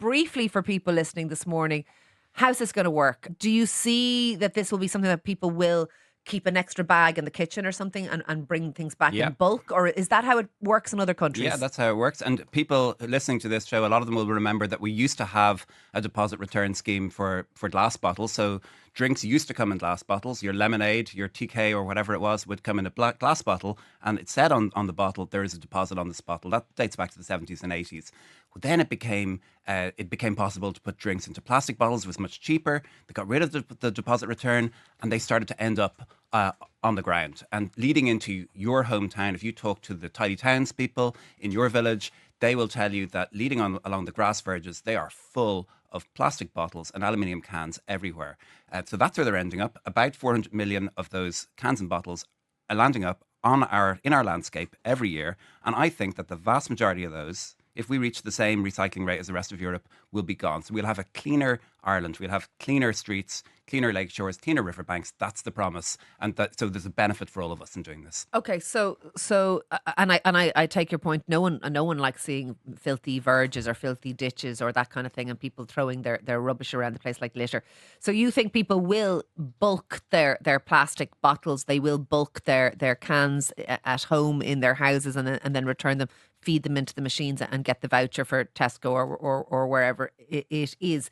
briefly for people listening this morning, how's this going to work? Do you see that this will be something that people will keep an extra bag in the kitchen or something and bring things back in bulk? Or is that how it works in other countries? Yeah, that's how it works. And people listening to this show, a lot of them will remember that we used to have a deposit return scheme for glass bottles. So drinks used to come in glass bottles. Your lemonade, your TK or whatever it was would come in a glass bottle. And it said on the bottle, there is a deposit on this bottle. That dates back to the 70s and 80s. Then it became possible to put drinks into plastic bottles. It was much cheaper. They got rid of the deposit return, and they started to end up on the ground. And leading into your hometown, if you talk to the tidy townspeople in your village, they will tell you that leading along the grass verges, they are full of plastic bottles and aluminium cans everywhere. So that's where they're ending up. About 400 million of those cans and bottles are landing up in our landscape every year. And I think that the vast majority of those, if we reach the same recycling rate as the rest of Europe, will be gone. So we'll have a cleaner Ireland. We'll have cleaner streets, cleaner lake shores, cleaner riverbanks. That's the promise. And so there's a benefit for all of us in doing this. Okay, so I take your point. No one likes seeing filthy verges or filthy ditches or that kind of thing, and people throwing their rubbish around the place like litter. So you think people will bulk their plastic bottles, they will bulk their cans at home in their houses and then return them, feed them into the machines and get the voucher for Tesco or wherever it is.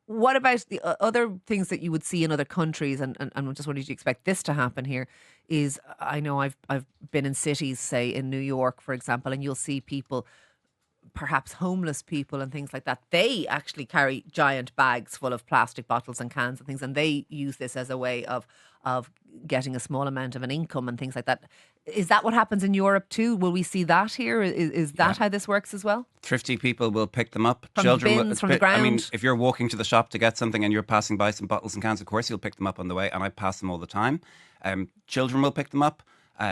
What about the other things that you would see in other countries? And I'm just wondering, do you expect this to happen here? Is, I know I've been in cities, say in New York, for example, and you'll see people, perhaps homeless people and things like that. They actually carry giant bags full of plastic bottles and cans and things, and they use this as a way of getting a small amount of an income and things like that. Is that what happens in Europe too? Will we see that here? Is that how this works as well? Thrifty people will pick them up. From Children the bins, from the ground? I mean, if you're walking to the shop to get something and you're passing by some bottles and cans, of course you'll pick them up on the way, and I pass them all the time. Children will pick them up.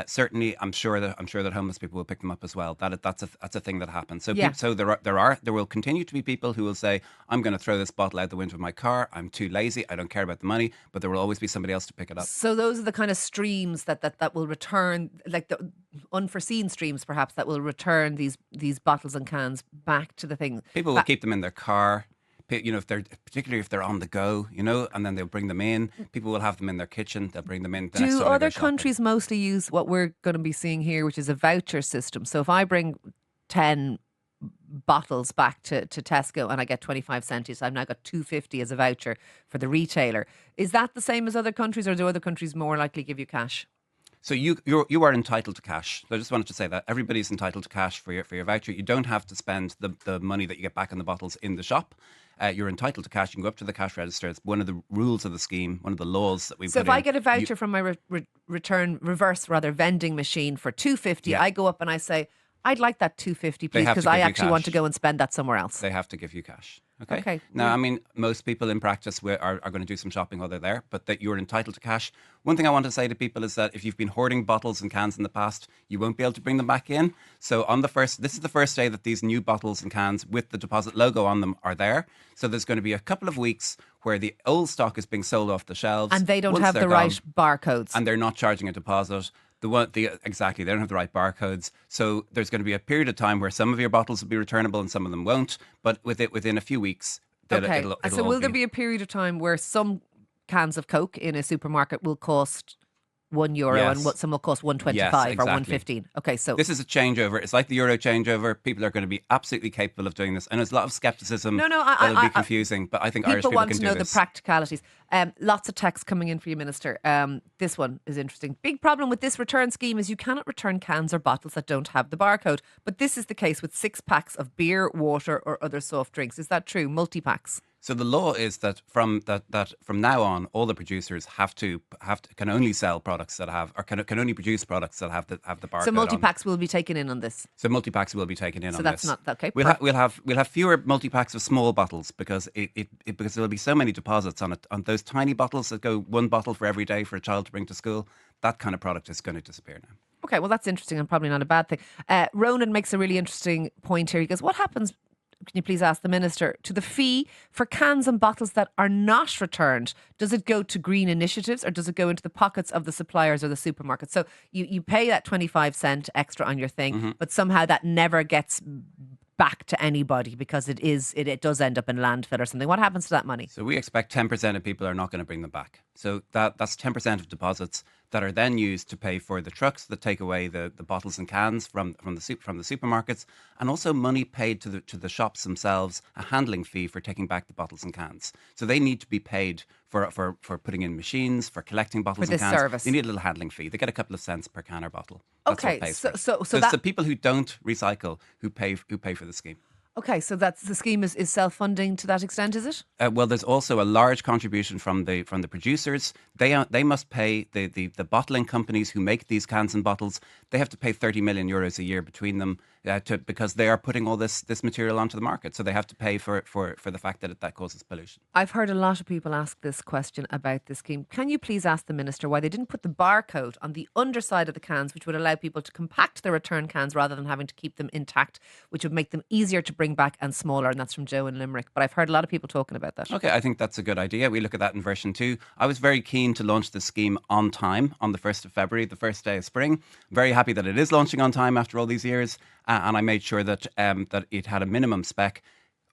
Certainly, I'm sure that homeless people will pick them up as well. That's a thing that happens. So so there will continue to be people who will say, I'm going to throw this bottle out the window of my car. I'm too lazy. I don't care about the money. But there will always be somebody else to pick it up. So those are the kind of streams that will return, like the unforeseen streams, perhaps, that will return these bottles and cans back to the thing. People will keep them in their car. Particularly if they're on the go, and then they'll bring them in. People will have them in their kitchen. They'll bring them in. Do other countries mostly use what we're going to be seeing here, which is a voucher system? So if I bring 10 bottles back to Tesco and I get 25 cents, I've now got 2.50 as a voucher for the retailer. Is that the same as other countries, or do other countries more likely give you cash? So you are entitled to cash. So I just wanted to say that everybody's entitled to cash for your voucher. You don't have to spend the money that you get back on the bottles in the shop. You're entitled to cash. You can go up to the cash register. It's one of the rules of the scheme, one of the laws that we've put in. So if I get a voucher from my reverse vending machine for 2.50, I go up and I say, I'd like that 2.50, please, because I actually want to go and spend that somewhere else. They have to give you cash. Okay. Okay. Now, I mean, most people in practice are going to do some shopping while they're there, but that you're entitled to cash. One thing I want to say to people is that if you've been hoarding bottles and cans in the past, you won't be able to bring them back in. So this is the first day that these new bottles and cans with the deposit logo on them are there. So there's going to be a couple of weeks where the old stock is being sold off the shelves. And they don't have the right barcodes. And they're not charging a deposit. Exactly, they don't have the right barcodes. So there's going to be a period of time where some of your bottles will be returnable and some of them won't. But within a few weeks, it'll so will there be a period of time where some cans of Coke in a supermarket will cost €1 and some will cost 1.25 or 1.15? Okay, so this is a changeover. It's like the euro changeover. People are going to be absolutely capable of doing this, and there's a lot of scepticism. It'll be confusing, but I think Irish people can do this. People want to know the practicalities. Lots of texts coming in for you, Minister. This one is interesting. Big problem with this return scheme is you cannot return cans or bottles that don't have the barcode. But this is the case with 6 packs of beer, water, or other soft drinks. Is that true? Multi-packs? So the law is that from now on, all the producers can only sell products that have, or can only produce products that have the barcode. So multi-packs will be taken in on this. So multi-packs will be taken in on this. So that's not okay. We'll have fewer multi-packs of small bottles because because there'll be so many deposits on it, on those tiny bottles that go 1 bottle for every day for a child to bring to school. That kind of product is going to disappear now. Okay, well that's interesting and probably not a bad thing. Ronan makes a really interesting point here. He goes, what happens, can you please ask the Minister, to the fee for cans and bottles that are not returned? Does it go to green initiatives or does it go into the pockets of the suppliers or the supermarkets? So you pay that 25 cent extra on your thing, but somehow that never gets back to anybody because it does end up in landfill or something. What happens to that money? So we expect 10% of people are not going to bring them back. So that's 10% of deposits that are then used to pay for the trucks that take away the bottles and cans from the supermarkets, and also money paid to the shops themselves, a handling fee for taking back the bottles and cans. So they need to be paid for putting in machines, for collecting bottles For and this cans. service. They need a little handling fee. They get a couple of cents per can or bottle. That's Okay, what pays so for it. so it's that the people who don't recycle who pay for the scheme. okay, so that's the scheme is self-funding to that extent, is it? Well, there's also a large contribution from the producers. They must pay the bottling companies who make these cans and bottles. They have to pay 30 million euros a year between them because they are putting all this material onto the market. So they have to pay for the fact that that causes pollution. I've heard a lot of people ask this question about this scheme. Can you please ask the minister why they didn't put the barcode on the underside of the cans, which would allow people to compact their return cans rather than having to keep them intact, which would make them easier to bring back and smaller? And that's from Joe in Limerick. But I've heard a lot of people talking about that. Okay, I think that's a good idea. We look at that in version 2. I was very keen to launch this scheme on time on the 1st of February, the first day of spring. Very happy that it is launching on time after all these years. And I made sure that it had a minimum spec.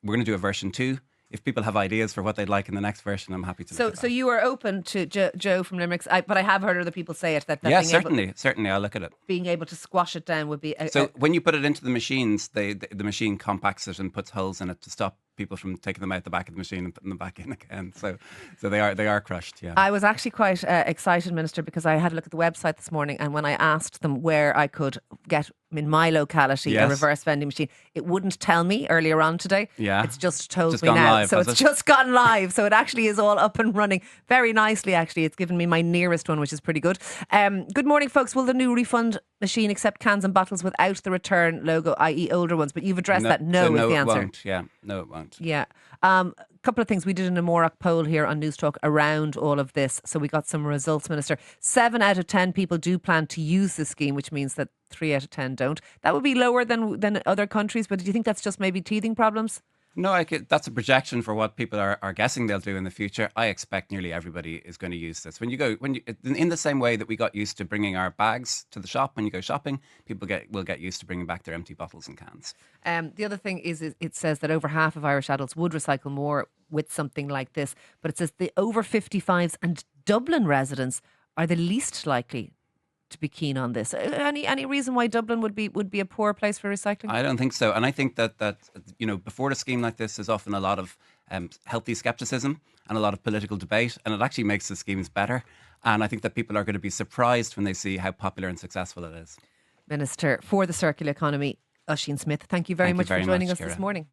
We're going to do a version 2. If people have ideas for what they'd like in the next version, I'm happy to look at that. So you are open to Joe from Limerick, but I have heard other people say it. That yeah, certainly, I'll look at it. Being able to squash it down would be... So when you put it into the machines, the machine compacts it and puts holes in it to stop people from taking them out the back of the machine and putting them back in again. So they are crushed, yeah. I was actually quite excited, Minister, because I had a look at the website this morning, and when I asked them where I could get in my locality a reverse vending machine, it wouldn't tell me earlier on today. Yeah. It's just told Just me gone now. live, So has it's it? just gone live. So it actually is all up and running very nicely, actually. It's given me my nearest one, which is pretty good. Good morning, folks. Will the new refund machine accept cans and bottles without the return logo, i.e. older ones? But you've addressed that. No so is the it answer. won't. Yeah, no, it won't. Yeah. A couple of things. We did an Amorach poll here on Newstalk around all of this. So we got some results, Minister. 7 out of 10 people do plan to use the scheme, which means that 3 out of 10 don't. That would be lower than other countries, but do you think that's just maybe teething problems? No, that's a projection for what people are guessing they'll do in the future. I expect nearly everybody is going to use this. When you in the same way that we got used to bringing our bags to the shop when you go shopping, people will get used to bringing back their empty bottles and cans. The other thing is it says that over half of Irish adults would recycle more with something like this, but it says the over 55s and Dublin residents are the least likely to be keen on this. Any reason why Dublin would be a poor place for recycling? I don't think so, and I think that before a scheme like this, there's often a lot of healthy scepticism and a lot of political debate, and it actually makes the schemes better. And I think that people are going to be surprised when they see how popular and successful it is. Minister for the Circular Economy, Ossian Smyth, thank you very much for joining us Ciara. this morning.